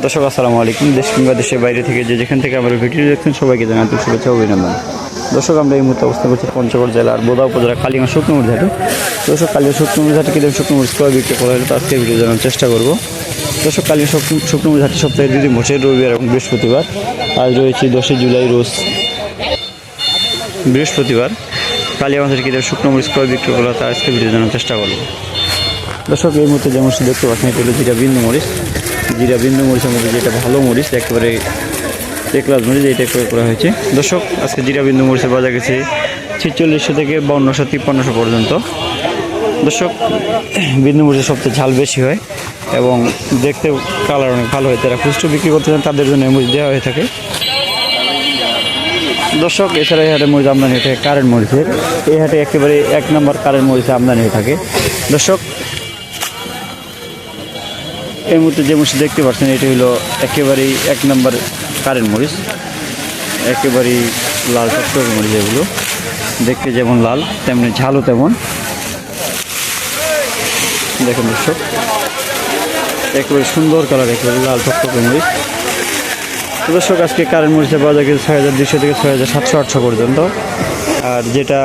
দর্শক আসসালামু আলাইকুম। দেশ কিংবা দেশের বাইরে থেকে যেখান থেকে আমার ভিডিও দেখছেন সবাইকে জানাই আন্তরিক শুভেচ্ছা ও অভিনন্দন। দর্শক আমরা এই মুহূর্তে অবস্থান করছি পঞ্চগড় জেলার বোদা উপজেলা কালিয়াগঞ্জ শুকনো মরিচ হাটে। দর্শক কালিয়া শুকনো মরিচ হাটে কিরকম শুকনো মরিচ ক্রয় বিক্রি করা হলে তো আজকে ভিডিও জানার চেষ্টা করব। দর্শক কালিয়া শুকনো মরিচ হাটে সপ্তাহে দুদিন বসে, রবিবার এবং বৃহস্পতিবার। আজ রয়েছে 10 জুলাই রোজ বৃহস্পতিবার। কালিয়াগঞ্জের কিরকম শুকনো মরিচ ক্রয় বিক্রি করা তা আজকে ভিডিও জানার চেষ্টা করব। দর্শক এই মুহূর্তে যেমন দেখতে পাচ্ছেন এটা হলো জিরা বিন্দু মরিচ। জিরা বিন্দু মরিচের মধ্যে যেটা ভালো মরিচ, একেবারে একলাস মরিচ, এইটা ক্রয় করা হয়েছে। দর্শক আজকে জিরা বিন্দু মরিচের বাজার গেছে 4600 থেকে 5200 5300 পর্যন্ত। দর্শক বিন্দু মরিচের সবচেয়ে ঝাল বেশি হয় এবং দেখতে কালার অনেক ভালো হয়। যারা খুচরো বিক্রি করতে চান তাদের জন্য মরিচ দেওয়া হয়ে থাকে। দর্শক এছাড়া এই হাটে মরিচ আমদানি হয়ে থাকে কারেন্ট মরিচের। এই হাটে একেবারে 1 নম্বর কারেন্ট মরিচে আমদানি হয়ে থাকে। দর্শক এই মুহূর্তে যে মরিচ দেখতে পাচ্ছেন এটি হলো একেবারেই 1 নম্বর কারেন্ট মরিচ, একেবারেই লাল টকটকে মরিচ। এগুলো দেখতে যেমন লাল তেমনি ঝালও তেমন। দেখেন দর্শক একেবারে সুন্দর কালার, একেবারে লাল টকটকে মরিচ। দর্শক আজকে কারেন্ট মরিচের বাজার গেছে 6200 থেকে 6700-800 পর্যন্ত। আর যেটা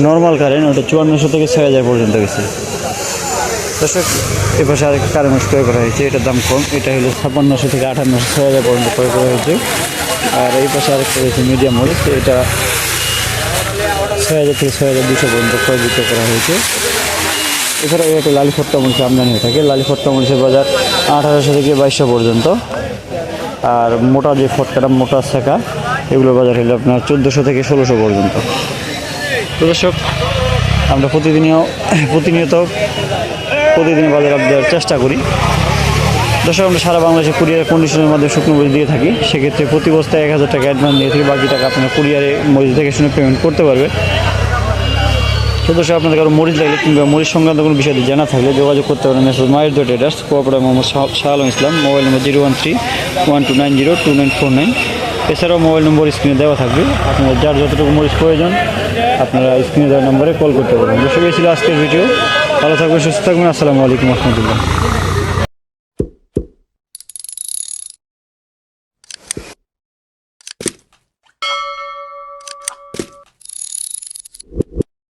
নর্মাল কারেন্ট ওটা 5400 থেকে 6000 পর্যন্ত গেছে। দর্শক এ পাশে আরেকটা কারেন্ট মরিচ ক্রয় করা হয়েছে, এটার দাম কম। এটা হলো 5600 থেকে 5800 6000 পর্যন্ত ক্রয় করা হয়েছে। আর এই পাশে আরেকটা রয়েছে মিডিয়াম মরিচ, এটা 6000 থেকে 6200 পর্যন্ত ক্রয় বিক্রয় করা হয়েছে। এছাড়া এটা লালি ফট্টা মরিচ আমদানি হয়ে থাকে। লালি ফট্টা মরিচের বাজার 1800 থেকে 2200 পর্যন্ত। আর মোটা যে ফটকাটা মোটা শেখা এগুলোর বাজার হলো আপনার 1400 থেকে 1600 পর্যন্ত। তো দর্শক আমরা প্রতিনিয়ত বাজার দেওয়ার চেষ্টা করি। দর্শক আমরা সারা বাংলাদেশে কুরিয়ার কন্ডিশনের মাধ্যমে শুকনো মরিচ দিয়ে থাকি। সেক্ষেত্রে প্রতি বস্তায় 1000 টাকা অ্যাডভান্স দিয়ে থাকি, বাকি টাকা আপনার কুরিয়ারে মরিচ দেখে শুনে পেমেন্ট করতে পারবে। তো দর্শক আপনাদের কারো মরিচ লাগলে কিংবা মরিচ সংক্রান্ত কোনো বিষয়ে জানা থাকলে যোগাযোগ করতে পারেন মেসেজ মায়ের the traders, cooperative Mohammad Shah Alam Islam, mobile নম্বর 0131290299। এছাড়াও মোবাইল নম্বর স্ক্রিনে দেওয়া থাকবে, আপনারা যার যতটুকু মরিচ প্রয়োজন আপনারা স্ক্রিনে দেওয়া নম্বরে কল করতে পারেন। দর্শক এই ছিল আজকের ভিডিও। ভালো থাকবেন, সুস্থ থাকবেন। আসসালামু আলাইকুম রহমতুল্লাহ।